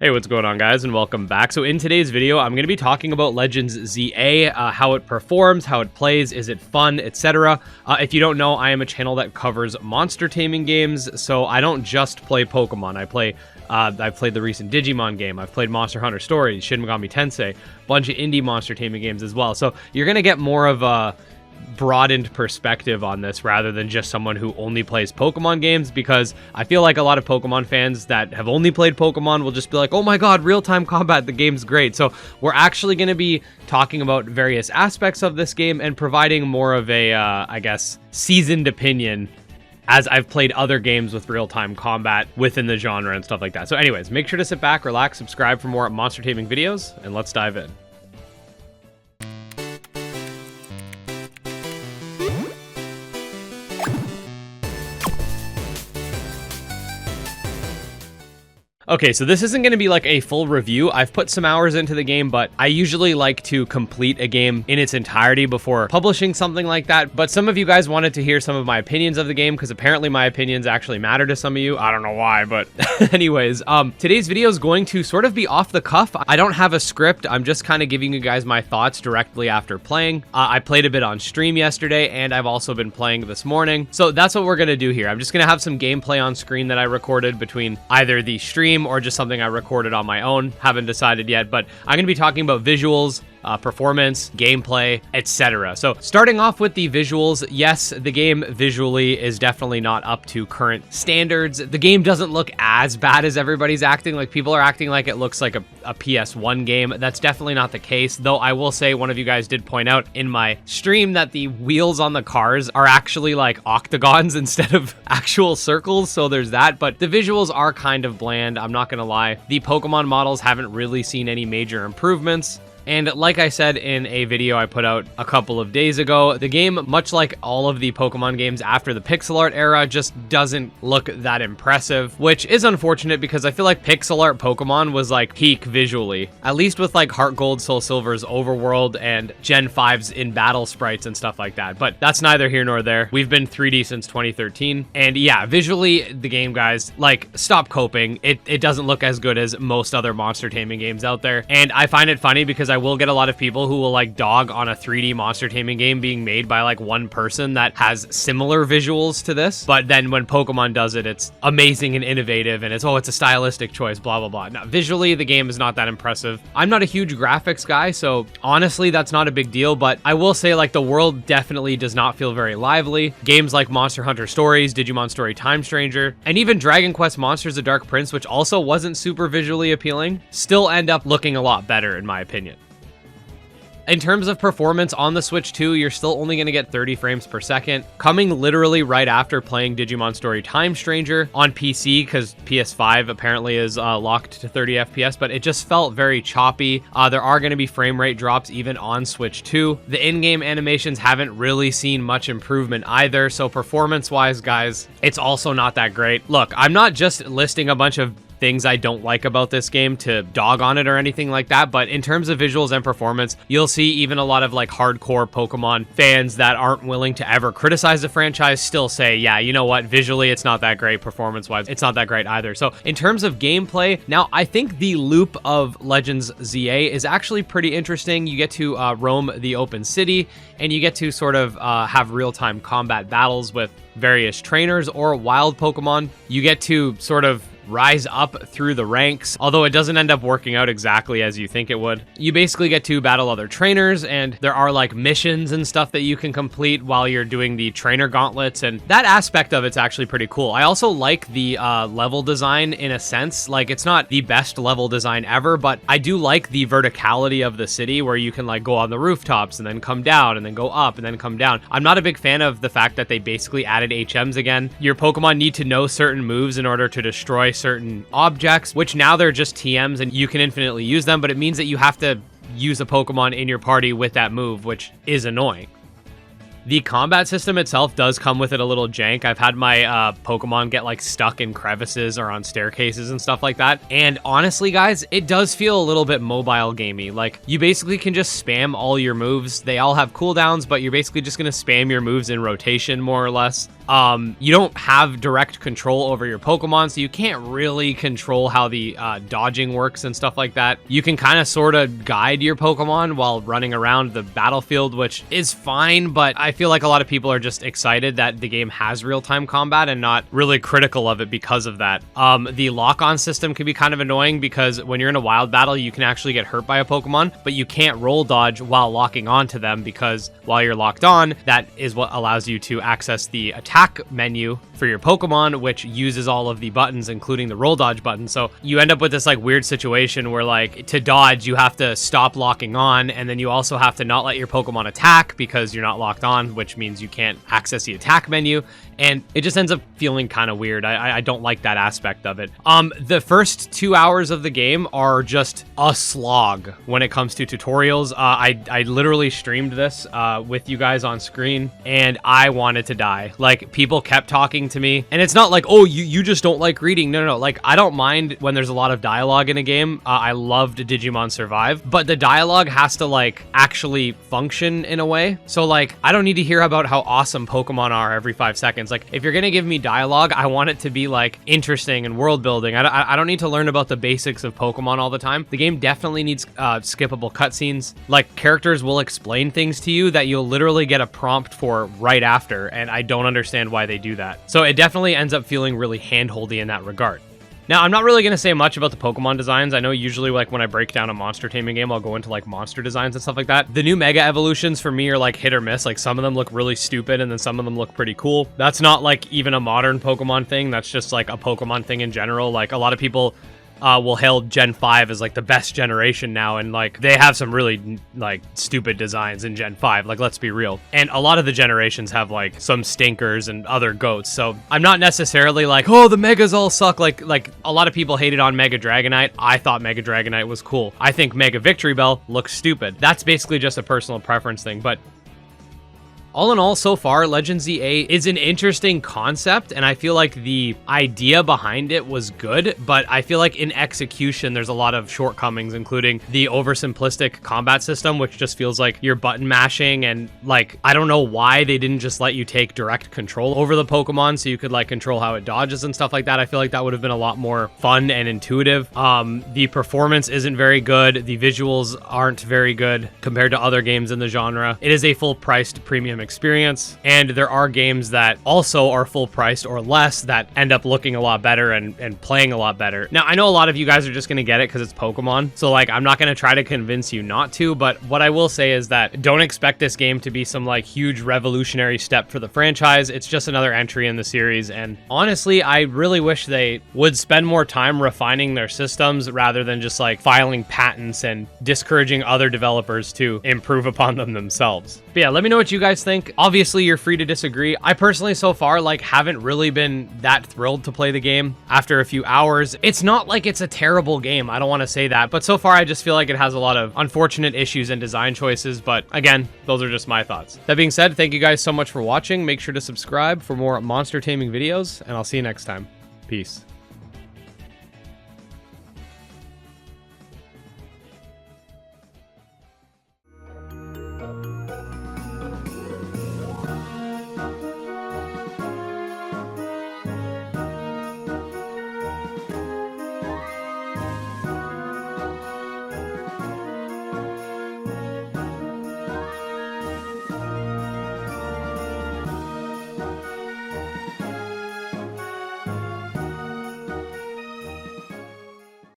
Hey, what's going on, guys, and welcome back. So in today's video, I'm going to be talking about Legends ZA, how it performs, how it plays, is it fun, etc. If you don't know, I am a channel that covers monster taming games, so I don't just play Pokemon. I've played the recent Digimon game, I've played Monster Hunter Stories, Shin Megami Tensei, a bunch of indie monster taming games as well. So you're going to get more of a broadened perspective on this rather than just someone who only plays Pokemon games, because I feel like a lot of Pokemon fans that have only played Pokemon will just be like, oh my god, real-time combat, the game's great. So we're actually going to be talking about various aspects of this game and providing more of a, I guess, seasoned opinion as I've played other games with real-time combat within the genre and stuff like that. So anyways, make sure to sit back, relax, subscribe for more monster taming videos, and let's dive in. Okay, so this isn't going to be like a full review. I've put some hours into the game, but I usually like to complete a game in its entirety before publishing something like that. But some of you guys wanted to hear some of my opinions of the game, because apparently my opinions actually matter to some of you. I don't know why, but anyways, today's video is going to sort of be off the cuff. I don't have a script. I'm just kind of giving you guys my thoughts directly after playing. I played a bit on stream yesterday, and I've also been playing this morning. So that's what we're going to do here. I'm just going to have some gameplay on screen that I recorded between either the stream or just something I recorded on my own. Haven't decided yet, but I'm going to be talking about visuals, performance, gameplay, etc. So starting off with the visuals, yes, the game visually is definitely not up to current standards. The game doesn't look as bad as everybody's acting. Like, people are acting like it looks like a PS1 game. That's definitely not the case, though I will say one of you guys did point out in my stream that the wheels on the cars are actually like octagons instead of actual circles, so there's that. But the visuals are kind of bland, I'm not gonna lie. The Pokemon models haven't really seen any major improvements. And like I said in a video I put out a couple of days ago, the game, much like all of the Pokemon games after the pixel art era, just doesn't look that impressive, which is unfortunate because I feel like pixel art Pokemon was like peak visually, at least with like Heart Gold, Soul Silver's overworld and Gen 5's in battle sprites and stuff like that. But that's neither here nor there. We've been 3D since 2013. And yeah, visually the game, guys, like, stop coping. It doesn't look as good as most other monster taming games out there. And I find it funny because I will get a lot of people who will like dog on a 3D monster taming game being made by like one person that has similar visuals to this, but then when Pokemon does it, it's amazing and innovative and it's a stylistic choice, blah blah blah. Now, visually the game is not that impressive. I'm not a huge graphics guy, so honestly that's not a big deal, but I will say like the world definitely does not feel very lively. Games like Monster Hunter Stories, Digimon Story Time Stranger, and even Dragon Quest Monsters: The Dark Prince, which also wasn't super visually appealing, still end up looking a lot better in my opinion. In terms of performance on the Switch 2, you're still only going to get 30 frames per second, coming literally right after playing Digimon Story Time Stranger on PC, because PS5 apparently is locked to 30 FPS, but it just felt very choppy. There are going to be frame rate drops even on Switch 2. The in-game animations haven't really seen much improvement either, so performance-wise, guys, it's also not that great. Look, I'm not just listing a bunch of things I don't like about this game to dog on it or anything like that, but in terms of visuals and performance, you'll see even a lot of like hardcore Pokemon fans that aren't willing to ever criticize the franchise still say, yeah, you know what, visually it's not that great, performance wise it's not that great either. So in terms of gameplay, now I think the loop of Legends ZA is actually pretty interesting. You get to roam the open city and you get to sort of have real-time combat battles with various trainers or wild Pokemon. You get to sort of rise up through the ranks, although it doesn't end up working out exactly as you think it would. You basically get to battle other trainers, and there are like missions and stuff that you can complete while you're doing the trainer gauntlets, and that aspect of it's actually pretty cool. I also like the level design in a sense. Like, it's not the best level design ever, but I do like the verticality of the city where you can like go on the rooftops and then come down and then go up and then come down. I'm not a big fan of the fact that they basically added HMs again. Your Pokemon need to know certain moves in order to destroy certain objects, which now they're just TMs and you can infinitely use them, but it means that you have to use a Pokemon in your party with that move, which is annoying. The combat system itself does come with it a little jank. I've had my Pokemon get like stuck in crevices or on staircases and stuff like that. And honestly, guys, it does feel a little bit mobile gamey. Like, you basically can just spam all your moves. They all have cooldowns, but you're basically just going to spam your moves in rotation more or less. You don't have direct control over your Pokemon, so you can't really control how the dodging works and stuff like that. You can kind of sort of guide your Pokemon while running around the battlefield, which is fine, but I feel like a lot of people are just excited that the game has real-time combat and not really critical of it because of that. The lock-on system can be kind of annoying because when you're in a wild battle, you can actually get hurt by a Pokemon, but you can't roll dodge while locking onto them because while you're locked on, that is what allows you to access the attack menu for your Pokemon, which uses all of the buttons, including the roll dodge button. So you end up with this like weird situation where like to dodge, you have to stop locking on, and then you also have to not let your Pokemon attack because you're not locked on, which means you can't access the attack menu. And it just ends up feeling kind of weird. I don't like that aspect of it. The first 2 hours of the game are just a slog when it comes to tutorials. I literally streamed this with you guys on screen, and I wanted to die. Like, people kept talking to me, and it's not like, oh, you just don't like reading. No. Like, I don't mind when there's a lot of dialogue in a game. I loved Digimon Survive, but the dialogue has to like actually function in a way. So like, I don't need to hear about how awesome Pokemon are every 5 seconds. Like, if you're gonna give me dialogue, I want it to be like interesting and world building. I don't need to learn about the basics of Pokemon all the time. The game definitely needs skippable cutscenes. Like, characters will explain things to you that you'll literally get a prompt for right after, and I don't understand why they do that. So it definitely ends up feeling really handholdy in that regard. Now, I'm not really going to say much about the Pokemon designs. I know usually like when I break down a monster taming game, I'll go into like monster designs and stuff like that. The new Mega Evolutions for me are like hit or miss. Like, some of them look really stupid and then some of them look pretty cool. That's not like even a modern Pokemon thing. That's just like a Pokemon thing in general. Like, a lot of people will hail Gen 5 as like the best generation now, and like they have some really like stupid designs in Gen 5, like, let's be real. And a lot of the generations have like some stinkers and other goats, so I'm not necessarily like, oh, the Megas all suck. Like a lot of people hated on Mega Dragonite. I thought Mega Dragonite was cool. I think Mega Victory Bell looks stupid. That's basically just a personal preference thing, but all in all, so far, Legends EA is an interesting concept, and I feel like the idea behind it was good, but I feel like in execution, there's a lot of shortcomings, including the oversimplistic combat system, which just feels like you're button mashing, and like, I don't know why they didn't just let you take direct control over the Pokemon so you could like control how it dodges and stuff like that. I feel like that would have been a lot more fun and intuitive. The performance isn't very good. The visuals aren't very good compared to other games in the genre. It is a full-priced premium experience, and there are games that also are full priced or less that end up looking a lot better and playing a lot better. Now, I know a lot of you guys are just going to get it because it's Pokemon, so like, I'm not going to try to convince you not to, but what I will say is that don't expect this game to be some like huge revolutionary step for the franchise. It's just another entry in the series, and honestly, I really wish they would spend more time refining their systems rather than just like filing patents and discouraging other developers to improve upon them themselves. But yeah, let me know what you guys think. Obviously, you're free to disagree. I personally, so far, like, haven't really been that thrilled to play the game after a few hours. It's not like it's a terrible game. I don't want to say that, but so far, I just feel like it has a lot of unfortunate issues and design choices, but again, those are just my thoughts. That being said, thank you guys so much for watching. Make sure to subscribe for more monster taming videos, and I'll see you next time. Peace.